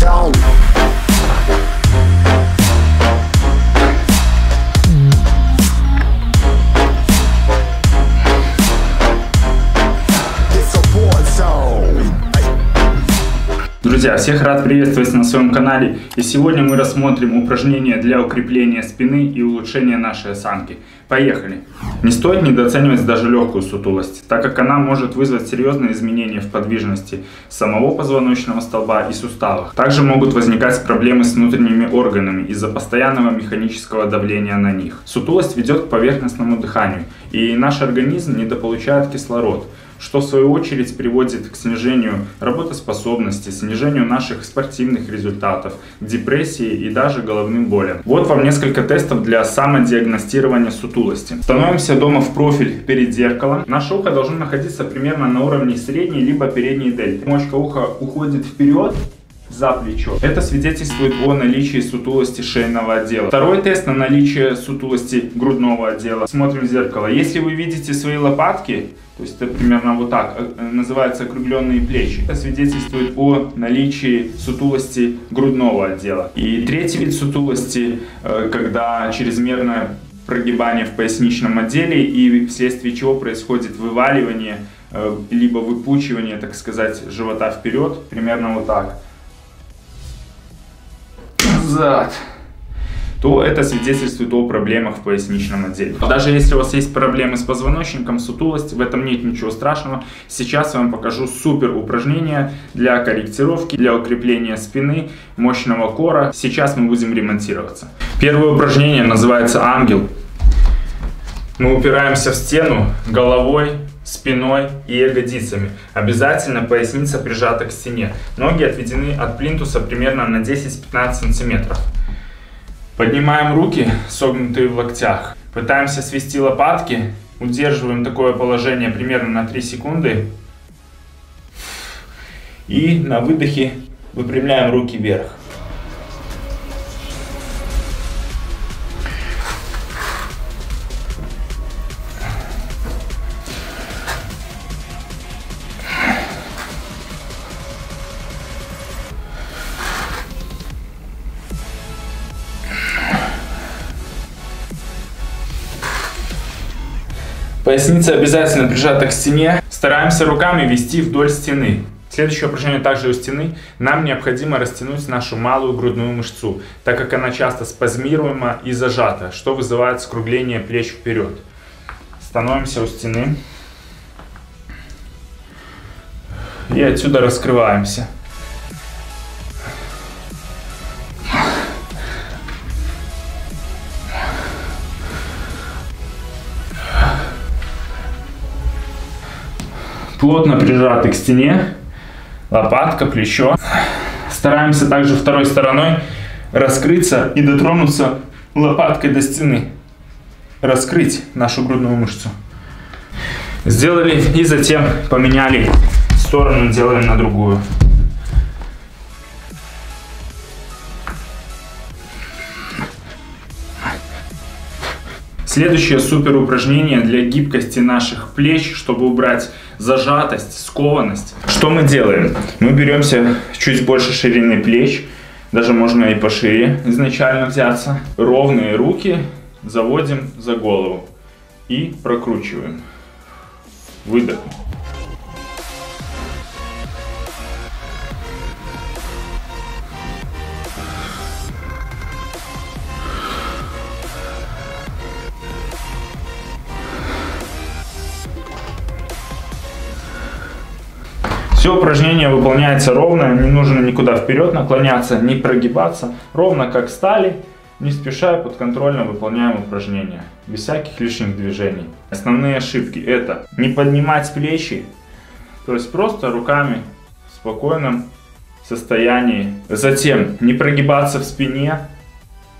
zone. Друзья, всех рад приветствовать на своем канале, и сегодня мы рассмотрим упражнения для укрепления спины и улучшения нашей осанки. Поехали! Не стоит недооценивать даже легкую сутулость, так как она может вызвать серьезные изменения в подвижности самого позвоночного столба и суставах. Также могут возникать проблемы с внутренними органами из-за постоянного механического давления на них. Сутулость ведет к поверхностному дыханию, и наш организм недополучает кислород, что в свою очередь приводит к снижению работоспособности, снижению наших спортивных результатов, к депрессии и даже головным болям. Вот вам несколько тестов для самодиагностирования сутулости. Становимся дома в профиль перед зеркалом. Наше ухо должно находиться примерно на уровне средней либо передней дельты. Мочка уха уходит вперед за плечо. Это свидетельствует о наличии сутулости шейного отдела. Второй тест на наличие сутулости грудного отдела. Смотрим в зеркало. Если вы видите свои лопатки, то есть это примерно вот так, называется округленные плечи. Это свидетельствует о наличии сутулости грудного отдела. И третий вид сутулости, когда чрезмерное прогибание в поясничном отделе, и вследствие чего происходит вываливание, либо выпучивание, так сказать, живота вперед, примерно вот так. Назад. То это свидетельствует о проблемах в поясничном отделе. Даже если у вас есть проблемы с позвоночником, сутулость, в этом нет ничего страшного. Сейчас я вам покажу супер упражнения для корректировки, для укрепления спины, мощного кора. Сейчас мы будем ремонтироваться. Первое упражнение называется ангел. Мы упираемся в стену головой, спиной и ягодицами. Обязательно поясница прижата к стене. Ноги отведены от плинтуса примерно на 10-15 сантиметров. Поднимаем руки, согнутые в локтях. Пытаемся свести лопатки. Удерживаем такое положение примерно на 3 секунды. И на выдохе выпрямляем руки вверх. Поясница обязательно прижата к стене. Стараемся руками вести вдоль стены. Следующее упражнение также у стены. Нам необходимо растянуть нашу малую грудную мышцу, так как она часто спазмируема и зажата, что вызывает скругление плеч вперед. Становимся у стены. И отсюда раскрываемся. Плотно прижаты к стене, лопатка, плечо. Стараемся также второй стороной раскрыться и дотронуться лопаткой до стены. Раскрыть нашу грудную мышцу. Сделали и затем поменяли сторону, делаем на другую. Следующее супер упражнение для гибкости наших плеч, чтобы убрать зажатость, скованность. Что мы делаем? Мы беремся чуть больше ширины плеч, даже можно и пошире изначально взяться. Ровные руки заводим за голову и прокручиваем. Выдох. Все упражнение выполняется ровно, не нужно никуда вперед наклоняться, не прогибаться. Ровно как стали, не спеша и подконтрольно выполняем упражнение, без всяких лишних движений. Основные ошибки — это не поднимать плечи, то есть просто руками в спокойном состоянии. Затем не прогибаться в спине,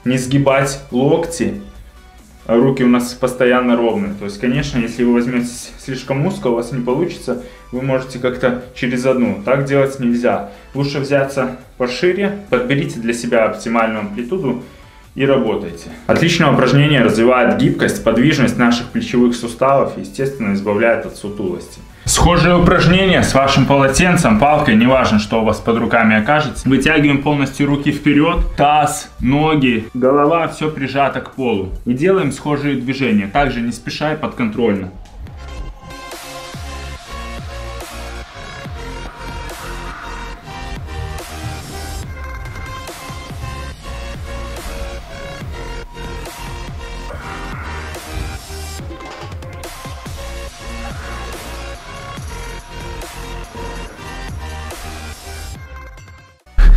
не сгибать локти. Руки у нас постоянно ровные. То есть, конечно, если вы возьмете слишком узко, у вас не получится. Вы можете как-то через одну. Так делать нельзя. Лучше взяться пошире, подберите для себя оптимальную амплитуду и работайте. Отличное упражнение развивает гибкость, подвижность наших плечевых суставов и, естественно, избавляет от сутулости. Схожее упражнение с вашим полотенцем, палкой, неважно, что у вас под руками окажется. Вытягиваем полностью руки вперед, таз, ноги, голова, все прижато к полу. И делаем схожие движения, также не спеша и подконтрольно.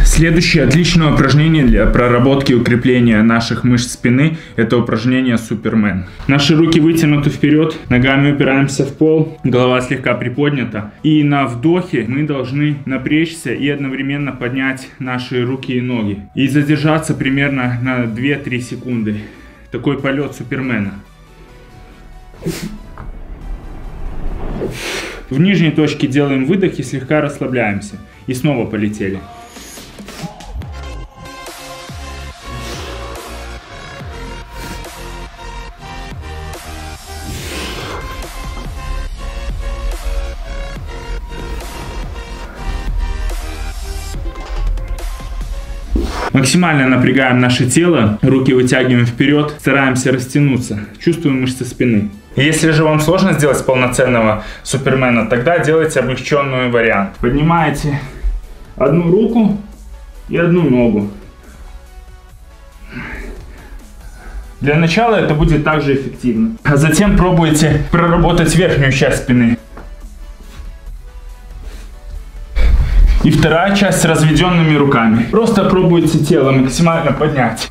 Следующее отличное упражнение для проработки и укрепления наших мышц спины – это упражнение Супермен. Наши руки вытянуты вперед, ногами упираемся в пол, голова слегка приподнята. И на вдохе мы должны напрячься и одновременно поднять наши руки и ноги. И задержаться примерно на 2-3 секунды. Такой полет Супермена. В нижней точке делаем выдох и слегка расслабляемся. И снова полетели. Максимально напрягаем наше тело, руки вытягиваем вперед, стараемся растянуться, чувствуем мышцы спины. Если же вам сложно сделать полноценного Супермена, тогда делайте облегченный вариант. Поднимаете одну руку и одну ногу. Для начала это будет также эффективно. А затем пробуйте проработать верхнюю часть спины. И вторая часть с разведенными руками. Просто пробуйте тело максимально поднять.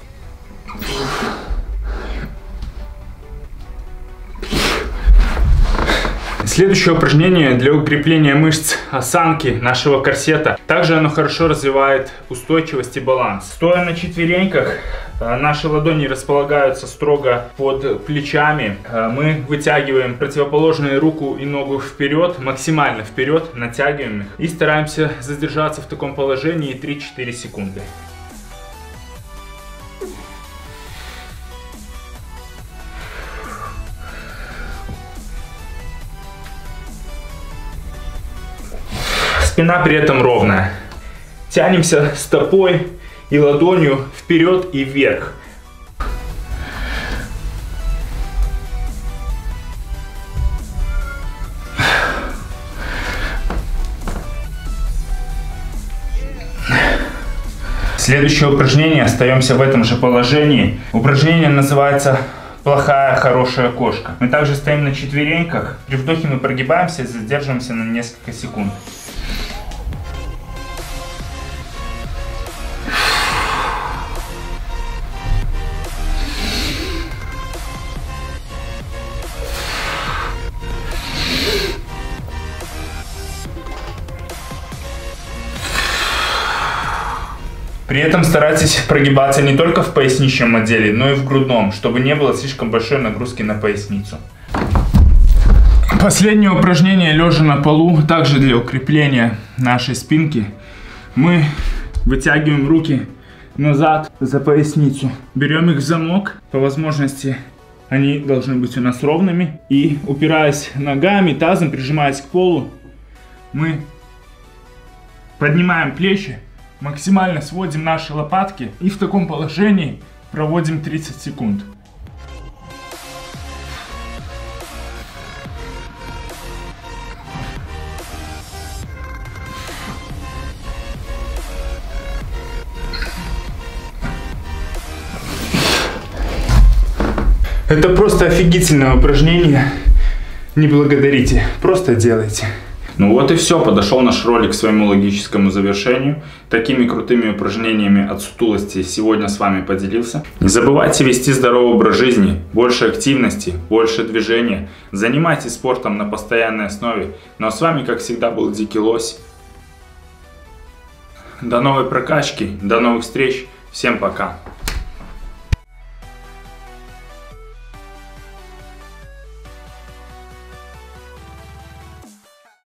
Следующее упражнение для укрепления мышц осанки нашего корсета. Также оно хорошо развивает устойчивость и баланс. Стоя на четвереньках, наши ладони располагаются строго под плечами. Мы вытягиваем противоположную руку и ногу вперед, максимально вперед, натягиваем их. И стараемся задержаться в таком положении 3-4 секунды. Спина при этом ровная. Тянемся стопой и ладонью вперед и вверх. Следующее упражнение, остаемся в этом же положении. Упражнение называется «Плохая, хорошая кошка». Мы также стоим на четвереньках. При вдохе мы прогибаемся и задерживаемся на несколько секунд. При этом старайтесь прогибаться не только в поясничном отделе, но и в грудном, чтобы не было слишком большой нагрузки на поясницу. Последнее упражнение лежа на полу, также для укрепления нашей спинки. Мы вытягиваем руки назад за поясницу, берем их в замок, по возможности они должны быть у нас ровными. И упираясь ногами, тазом, прижимаясь к полу, мы поднимаем плечи. Максимально сводим наши лопатки и в таком положении проводим 30 секунд. Это просто офигительное упражнение. Не благодарите, просто делайте. Ну вот и все, подошел наш ролик к своему логическому завершению. Такими крутыми упражнениями от сутулости сегодня с вами поделился. Не забывайте вести здоровый образ жизни, больше активности, больше движения. Занимайтесь спортом на постоянной основе. Ну а с вами, как всегда, был Дикий Лось. До новой прокачки, до новых встреч. Всем пока.